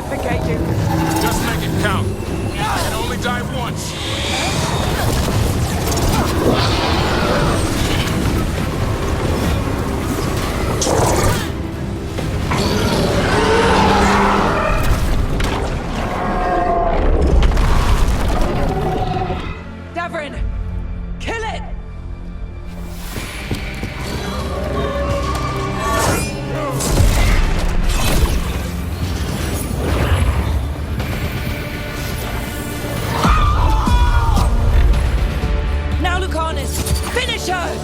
suffocate you. Just make it count. You can only die once. Davrin! Kill it! Now, Lucanus! Finish her!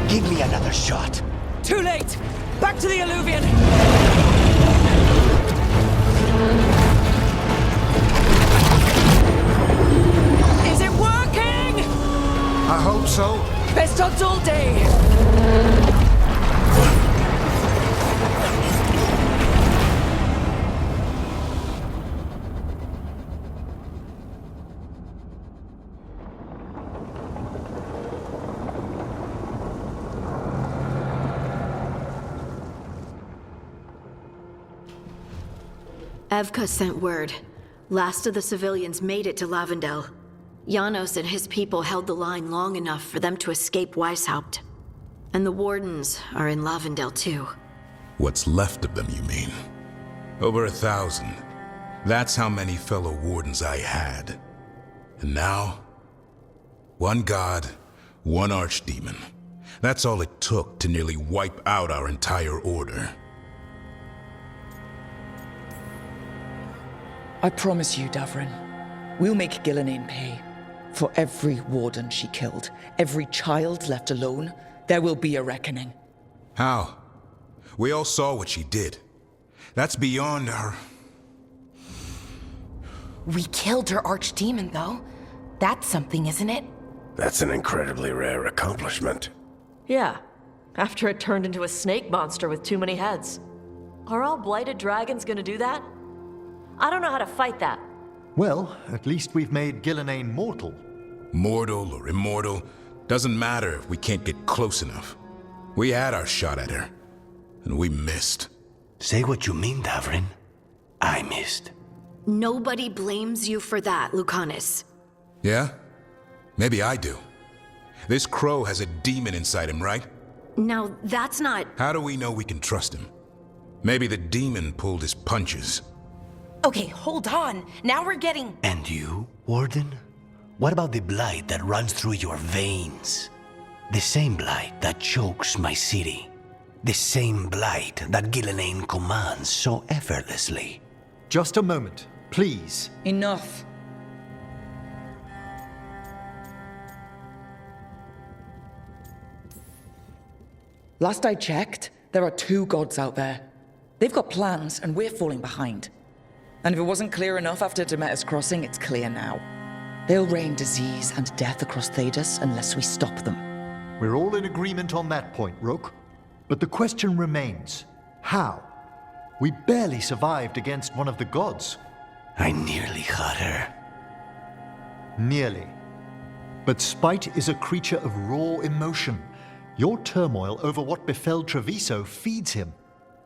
Give me another shot. Too late! Back to the alluvion! Is it working? I hope so. Best odds all day! Evka sent word. Last of the civilians made it to Lavendel. Janos and his people held the line long enough for them to escape Weishaupt. And the Wardens are in Lavendel too. What's left of them, you mean? Over 1,000. That's how many fellow Wardens I had. And now? One god, one archdemon. That's all it took to nearly wipe out our entire order. I promise you, Davrin, we'll make Gillenane pay. For every warden she killed, every child left alone, there will be a reckoning. How? We all saw what she did. That's beyond our... We killed her archdemon, though. That's something, isn't it? That's an incredibly rare accomplishment. Yeah, after it turned into a snake monster with too many heads. Are all blighted dragons gonna do that? I don't know how to fight that. Well, at least we've made Gillenane mortal. Mortal or immortal, doesn't matter if we can't get close enough. We had our shot at her, and we missed. Say what you mean, Davrin. I missed. Nobody blames you for that, Lucanus. Yeah? Maybe I do. This crow has a demon inside him, right? Now, that's not... How do we know we can trust him? Maybe the demon pulled his punches. Okay, hold on. Now we're getting... And you, Warden? What about the blight that runs through your veins? The same blight that chokes my city. The same blight that Gillenane commands so effortlessly. Just a moment, please. Enough. Last I checked, there are 2 gods out there. They've got plans, and we're falling behind. And if it wasn't clear enough after Demeter's crossing, it's clear now. They'll rain disease and death across Thedas unless we stop them. We're all in agreement on that point, Rook. But the question remains, how? We barely survived against one of the gods. I nearly had her. Nearly. But spite is a creature of raw emotion. Your turmoil over what befell Treviso feeds him.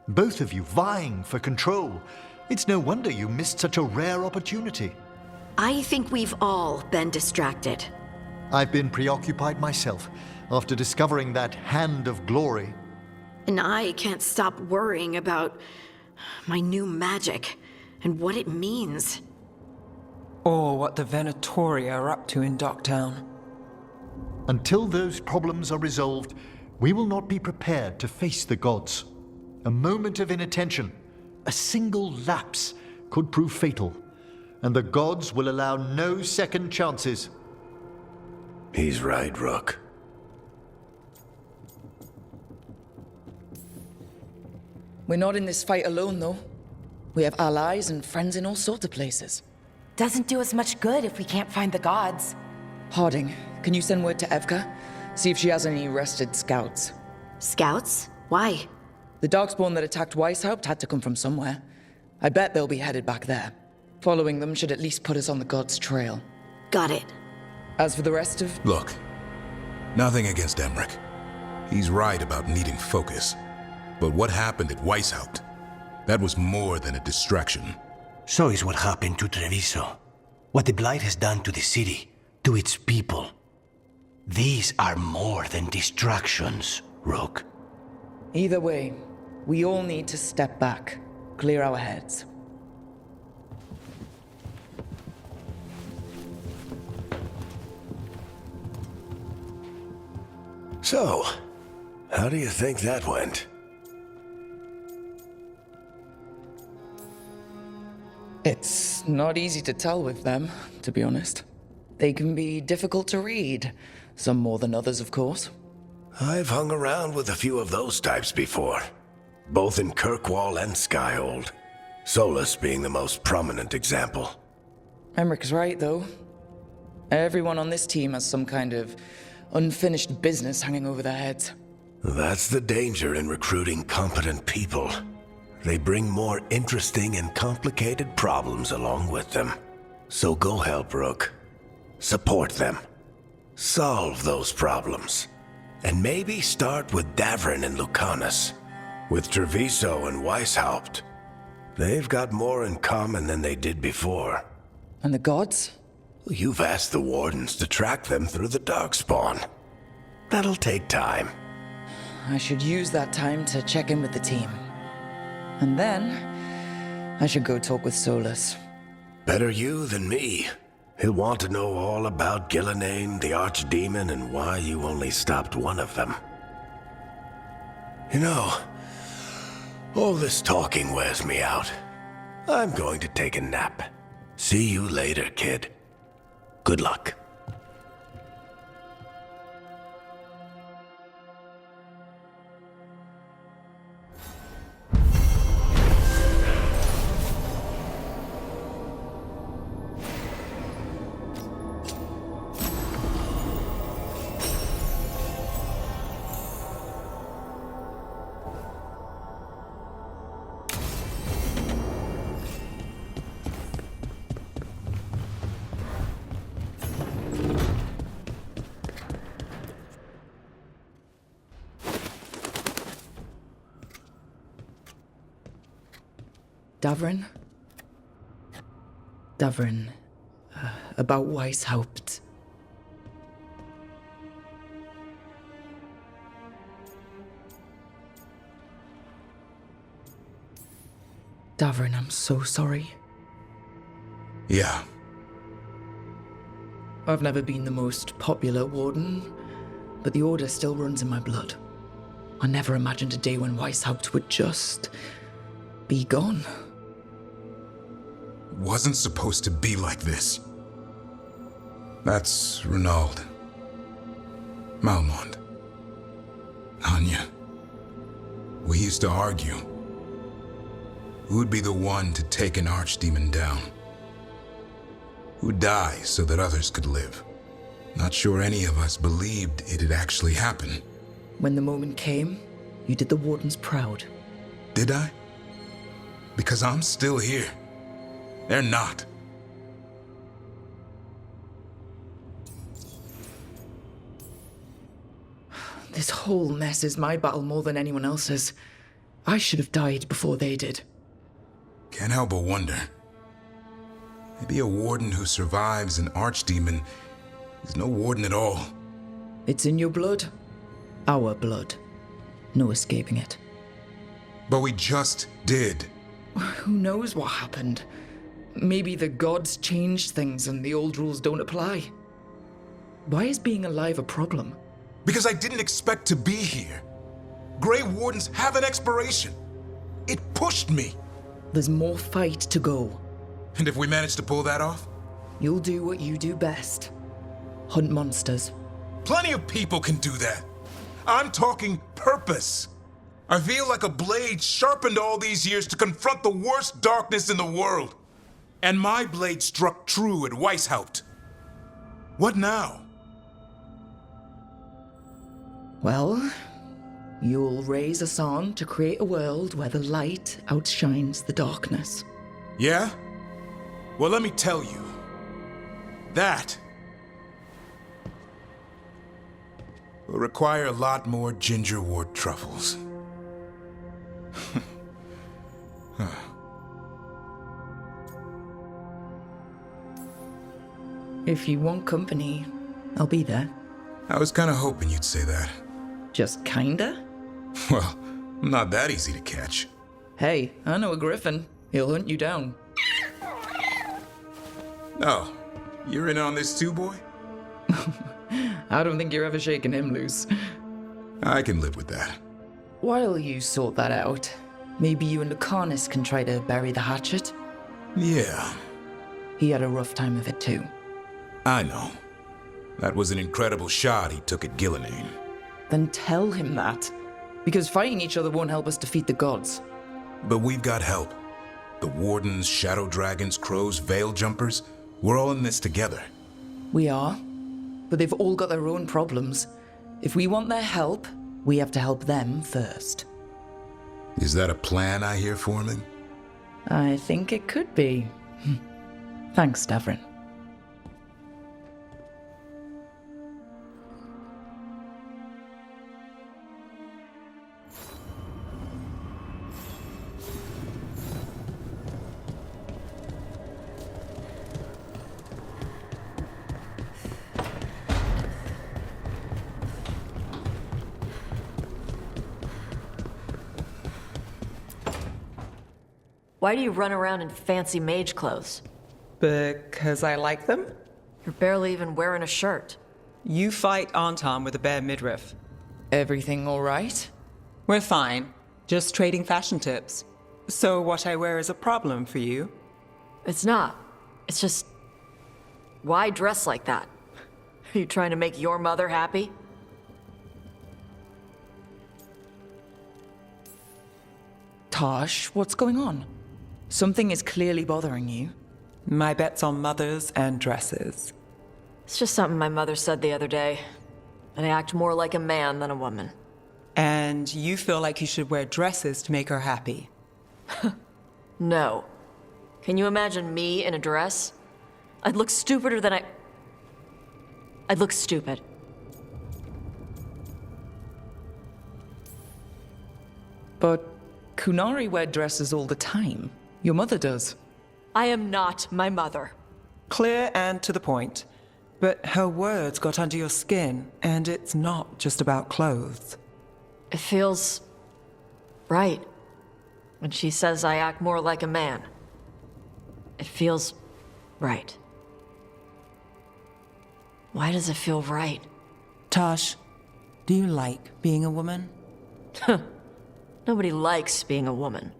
Both of you vying for control. It's no wonder you missed such a rare opportunity. I think we've all been distracted. I've been preoccupied myself after discovering that hand of glory. And I can't stop worrying about my new magic and what it means. Or what the Venatori are up to in Docktown. Until those problems are resolved, we will not be prepared to face the gods. A moment of inattention, a single lapse, could prove fatal, and the gods will allow no second chances. He's right, Rook. We're not in this fight alone, though. We have allies and friends in all sorts of places. Doesn't do us much good if we can't find the gods. Harding, can you send word to Evka? See if she has any rested scouts. Scouts? Why? The Darkspawn that attacked Weishaupt had to come from somewhere. I bet they'll be headed back there. Following them should at least put us on the God's trail. Got it. As for the rest of... Look, nothing against Emmerich. He's right about needing focus. But what happened at Weishaupt? That was more than a distraction. So is what happened to Treviso. What the Blight has done to the city, to its people. These are more than distractions, Rook. Either way, we all need to step back, clear our heads. So, how do you think that went? It's not easy to tell with them, to be honest. They can be difficult to read. Some more than others, of course. I've hung around with a few of those types before, both in Kirkwall and Skyhold. Solus being the most prominent example. Emmerich right, though. Everyone on this team has some kind of unfinished business hanging over their heads. That's the danger in recruiting competent people. They bring more interesting and complicated problems along with them. So go help, Rook. Support them. Solve those problems. And maybe start with Davrin and Lucanus. With Treviso and Weishaupt. They've got more in common than they did before. And the gods? You've asked the Wardens to track them through the Darkspawn. That'll take time. I should use that time to check in with the team. And then, I should go talk with Solus. Better you than me. He'll want to know all about Gillenane, the Archdemon, and why you only stopped one of them. You know, all this talking wears me out. I'm going to take a nap. See you later, kid. Good luck. Davrin? Davrin, about Weishaupt. Davrin, I'm so sorry. Yeah. I've never been the most popular warden, but the Order still runs in my blood. I never imagined a day when Weishaupt would just be gone. Wasn't supposed to be like this. That's Renaud. Malmond. Anya. We used to argue. Who'd be the one to take an archdemon down? Who'd die so that others could live? Not sure any of us believed it'd actually happen. When the moment came, you did the Wardens proud. Did I? Because I'm still here. They're not. This whole mess is my battle more than anyone else's. I should have died before they did. Can't help but wonder. Maybe a warden who survives an archdemon is no warden at all. It's in your blood. Our blood. No escaping it. But we just did. Who knows what happened? Maybe the gods changed things and the old rules don't apply. Why is being alive a problem? Because I didn't expect to be here. Grey Wardens have an expiration. It pushed me. There's more fight to go. And if we manage to pull that off? You'll do what you do best. Hunt monsters. Plenty of people can do that. I'm talking purpose. I feel like a blade sharpened all these years to confront the worst darkness in the world. And my blade struck true at Weishaupt. What now? Well, You'll raise us on to create a world where the light outshines the darkness. Yeah? Well, let me tell you. That will require a lot more gingerwort truffles. If you want company, I'll be there. I was kind of hoping you'd say that. Just kinda? Well, I'm not that easy to catch. Hey, I know a griffin. He'll hunt you down. Oh, you're in on this too, boy? I don't think you're ever shaking him loose. I can live with that. While you sort that out, maybe you and Lucanus can try to bury the hatchet? Yeah, He had a rough time of it too. I know. That was an incredible shot he took at Gillenane. Then tell him that. Because fighting each other won't help us defeat the gods. But we've got help. The Wardens, Shadow Dragons, Crows, Veil Jumpers, we're all in this together. We are. But they've all got their own problems. If we want their help, we have to help them first. Is that a plan I hear forming? I think it could be. Thanks, Stavrin. Why do you run around in fancy mage clothes? Because I like them? You're barely even wearing a shirt. You fight Anton with a bare midriff. Everything all right? We're fine. Just trading fashion tips. So what I wear is a problem for you? It's not. It's just... Why dress like that? Are you trying to make your mother happy? Tosh, what's going on? Something is clearly bothering you. My bet's on mothers and dresses. It's just something my mother said the other day. That I act more like a man than a woman. And you feel like you should wear dresses to make her happy? No. Can you imagine me in a dress? I'd look stupider than I'd look stupid. But Kunari wear dresses all the time. Your mother does. I am not my mother. Clear and to the point. But her words got under your skin, and it's not just about clothes. It feels... right. When she says I act more like a man. It feels... right. Why does it feel right? Tosh, do you like being a woman? Nobody likes being a woman.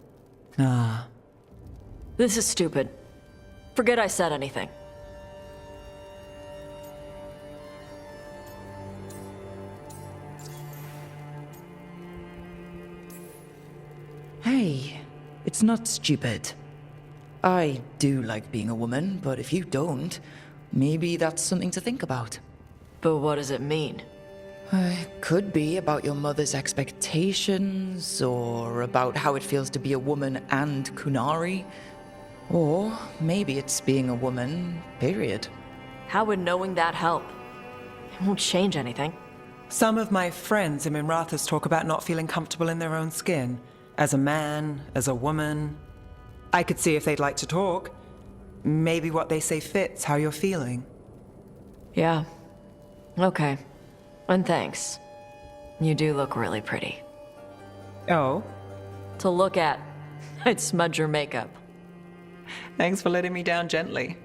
Ah. This is stupid. Forget I said anything. Hey, it's not stupid. I do like being a woman, but if you don't, maybe that's something to think about. But what does it mean? It could be about your mother's expectations, or about how it feels to be a woman and Kunari. Or maybe it's being a woman, period. How would knowing that help? It won't change anything. Some of my friends in Minrathous talk about not feeling comfortable in their own skin. As a man, as a woman. I could see if they'd like to talk. Maybe what they say fits how you're feeling. Yeah. Okay. And thanks. You do look really pretty. Oh? To look at, I'd smudge your makeup. Thanks for letting me down gently.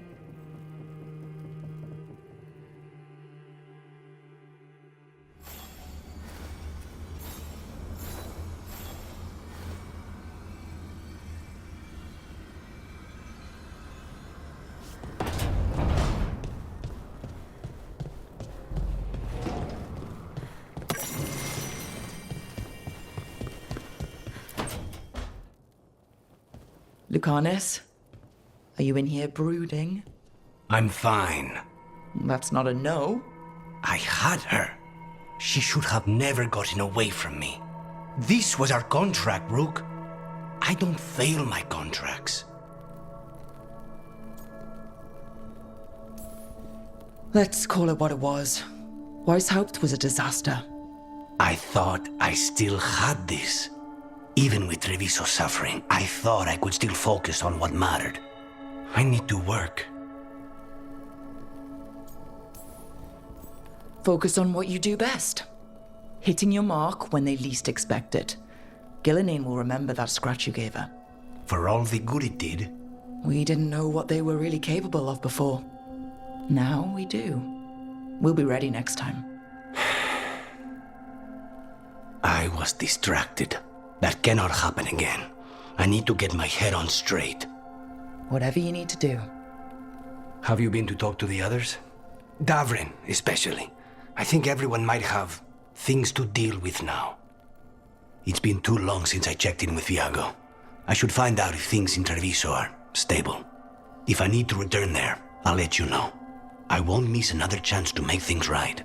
Lucanus, are you in here brooding? I'm fine. That's not a no. I had her. She should have never gotten away from me. This was our contract, Rook. I don't fail my contracts. Let's call it what it was. Weishaupt was a disaster. I thought I still had this. Even with Treviso suffering, I thought I could still focus on what mattered. I need to work. Focus on what you do best. Hitting your mark when they least expect it. Gillenane will remember that scratch you gave her. For all the good it did. We didn't know what they were really capable of before. Now we do. We'll be ready next time. I was distracted. That cannot happen again. I need to get my head on straight. Whatever you need to do. Have you been to talk to the others? Davrin, especially. I think everyone might have things to deal with now. It's been too long since I checked in with Viago. I should find out if things in Treviso are stable. If I need to return there, I'll let you know. I won't miss another chance to make things right.